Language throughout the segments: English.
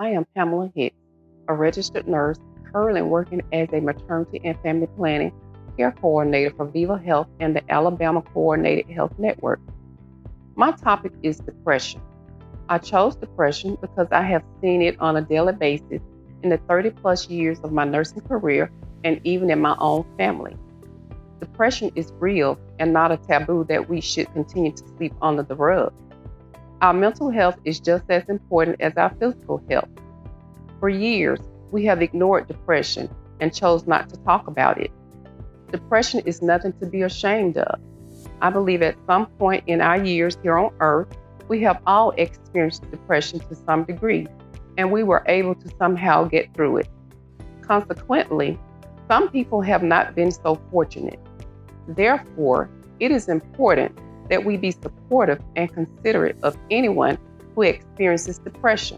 I am Pamela Hicks, a registered nurse currently working as a maternity and family planning care coordinator for Viva Health and the Alabama Coordinated Health Network. My topic is depression. I chose depression because I have seen it on a daily basis in the 30 plus years of my nursing career and even in my own family. Depression is real and not a taboo that we should continue to sweep under the rug. Our mental health is just as important as our physical health. For years, we have ignored depression and chose not to talk about it. Depression is nothing to be ashamed of. I believe at some point in our years here on earth, we have all experienced depression to some degree, and we were able to somehow get through it. Consequently, some people have not been so fortunate. Therefore, it is important that we be supportive and considerate of anyone who experiences depression.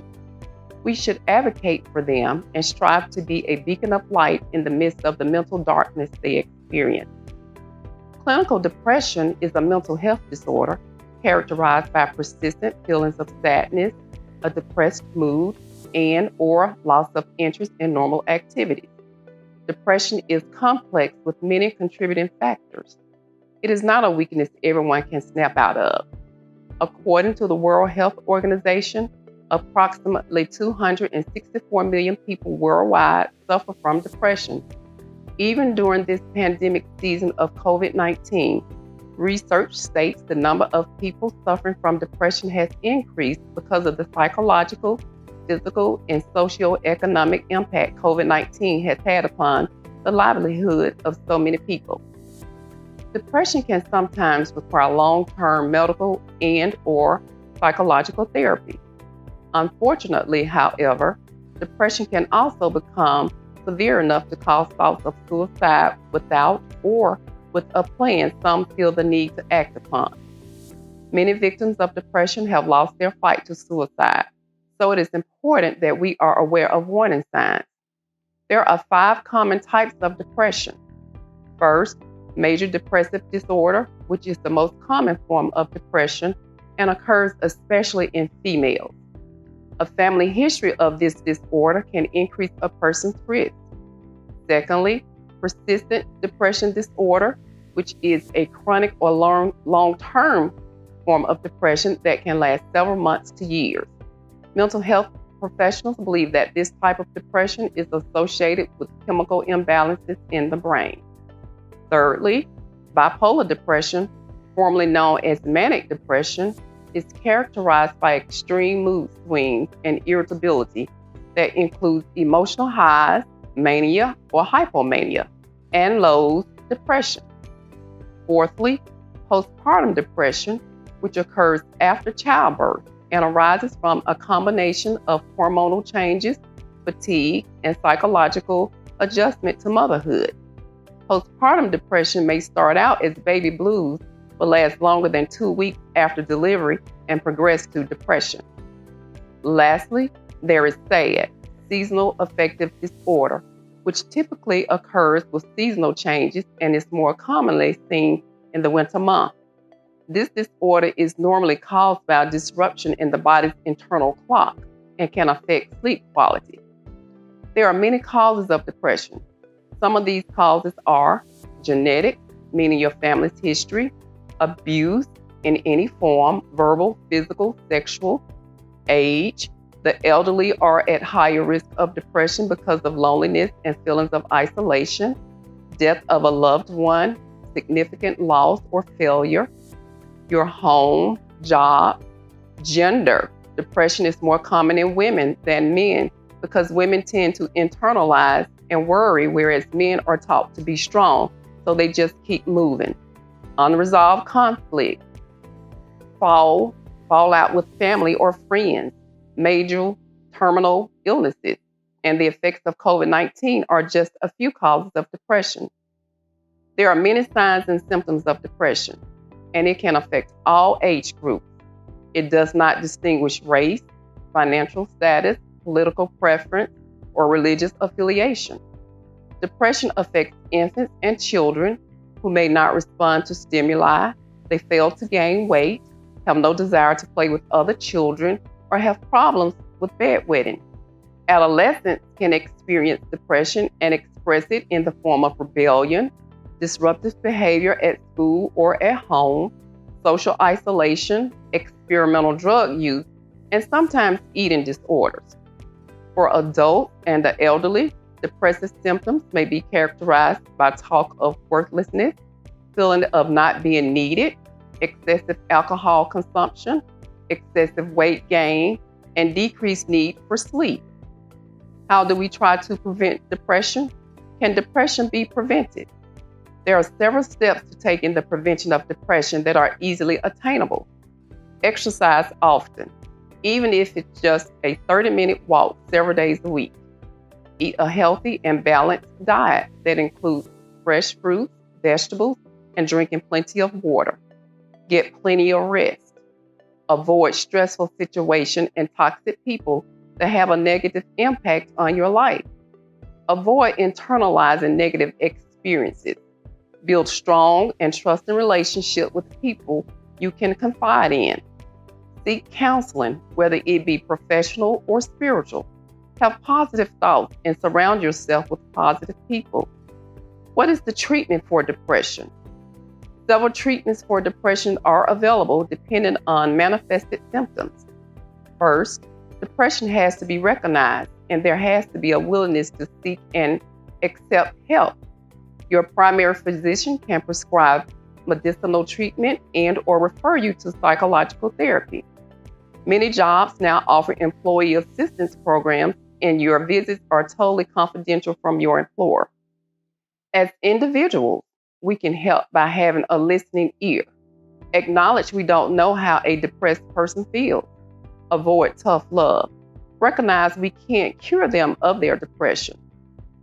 We should advocate for them and strive to be a beacon of light in the midst of the mental darkness they experience. Clinical depression is a mental health disorder characterized by persistent feelings of sadness, a depressed mood, and/or loss of interest in normal activities. Depression is complex with many contributing factors. It is not a weakness everyone can snap out of. According to the World Health Organization, approximately 264 million people worldwide suffer from depression. Even during this pandemic season of COVID-19, research states the number of people suffering from depression has increased because of the psychological, physical, and socioeconomic impact COVID-19 has had upon the livelihood of so many people. Depression can sometimes require long-term medical and/or psychological therapy. Unfortunately, however, depression can also become severe enough to cause thoughts of suicide without or with a plan some feel the need to act upon. Many victims of depression have lost their fight to suicide, so it is important that we are aware of warning signs. There are 5 common types of depression. First, major depressive disorder, which is the most common form of depression and occurs especially in females. A family history of this disorder can increase a person's risk. Secondly, persistent depression disorder, which is a chronic or long-term form of depression that can last several months to years. Mental health professionals believe that this type of depression is associated with chemical imbalances in the brain. Thirdly, bipolar depression, formerly known as manic depression, is characterized by extreme mood swings and irritability that includes emotional highs, mania or hypomania, and lows, depression. Fourthly, postpartum depression, which occurs after childbirth and arises from a combination of hormonal changes, fatigue, and psychological adjustment to motherhood. Postpartum depression may start out as baby blues but last longer than 2 weeks after delivery and progress to depression. Lastly, there is SAD, seasonal affective disorder, which typically occurs with seasonal changes and is more commonly seen in the winter months. This disorder is normally caused by a disruption in the body's internal clock and can affect sleep quality. There are many causes of depression. Some of these causes are genetic, meaning your family's history, abuse in any form, verbal, physical, sexual, age. The elderly are at higher risk of depression because of loneliness and feelings of isolation, death of a loved one, significant loss or failure, your home, job, gender. Depression is more common in women than men because women tend to internalize and worry, whereas men are taught to be strong, so they just keep moving. Unresolved conflict, fallout with family or friends, major terminal illnesses, and the effects of COVID-19 are just a few causes of depression. There are many signs and symptoms of depression, and it can affect all age groups. It does not distinguish race, financial status, political preference, or religious affiliation. Depression affects infants and children who may not respond to stimuli, they fail to gain weight, have no desire to play with other children, or have problems with bedwetting. Adolescents can experience depression and express it in the form of rebellion, disruptive behavior at school or at home, social isolation, experimental drug use, and sometimes eating disorders. For adults and the elderly, depressive symptoms may be characterized by talk of worthlessness, feeling of not being needed, excessive alcohol consumption, excessive weight gain, and decreased need for sleep. How do we try to prevent depression? Can depression be prevented? There are several steps to take in the prevention of depression that are easily attainable. Exercise often, even if it's just a 30-minute walk several days a week. Eat a healthy and balanced diet that includes fresh fruits, vegetables, and drinking plenty of water. Get plenty of rest. Avoid stressful situations and toxic people that have a negative impact on your life. Avoid internalizing negative experiences. Build strong and trusting relationships with people you can confide in. Seek counseling, whether it be professional or spiritual. Have positive thoughts and surround yourself with positive people. What is the treatment for depression? Several treatments for depression are available depending on manifested symptoms. First, depression has to be recognized, and there has to be a willingness to seek and accept help. Your primary physician can prescribe medicinal treatment and or refer you to psychological therapy. Many jobs now offer employee assistance programs, and your visits are totally confidential from your employer. As individuals, we can help by having a listening ear. Acknowledge we don't know how a depressed person feels. Avoid tough love. Recognize we can't cure them of their depression.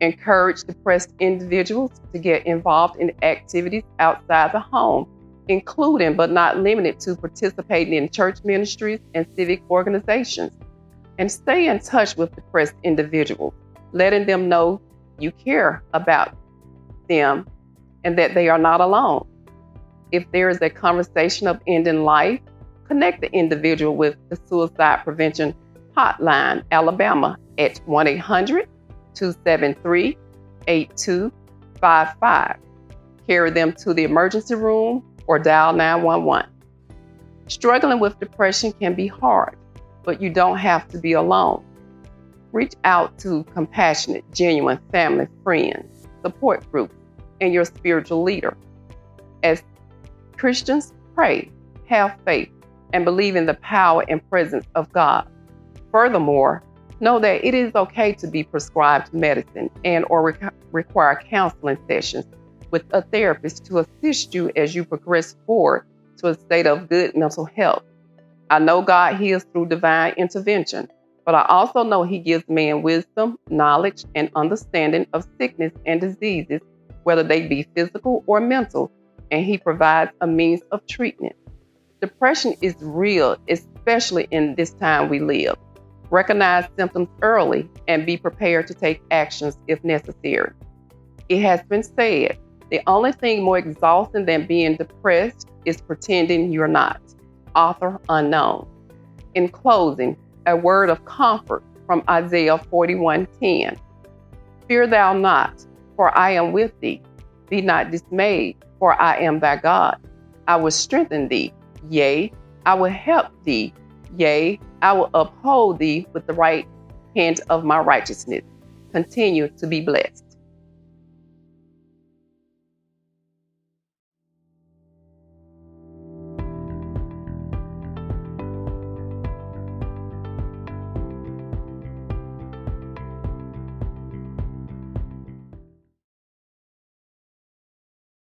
Encourage depressed individuals to get involved in activities outside the home, including but not limited to participating in church ministries and civic organizations. And stay in touch with depressed individuals, letting them know you care about them and that they are not alone. If there is a conversation of ending life, connect the individual with the Suicide Prevention Hotline, Alabama, at 1-800-273-8255. Carry them to the emergency room or dial 911. Struggling with depression can be hard, but you don't have to be alone. Reach out to compassionate, genuine family, friends, support groups, and your spiritual leader. As Christians, pray, have faith, and believe in the power and presence of God. Furthermore, know that it is okay to be prescribed medicine and or require counseling sessions with a therapist to assist you as you progress forward to a state of good mental health. I know God heals through divine intervention, but I also know He gives man wisdom, knowledge, and understanding of sickness and diseases, whether they be physical or mental, and He provides a means of treatment. Depression is real, especially in this time we live. Recognize symptoms early and be prepared to take actions if necessary. It has been said, the only thing more exhausting than being depressed is pretending you're not. Author unknown. In closing, a word of comfort from Isaiah 41:10. Fear thou not, for I am with thee. Be not dismayed, for I am thy God. I will strengthen thee. Yea, I will help thee. Yea, I will uphold thee with the right hand of my righteousness. Continue to be blessed.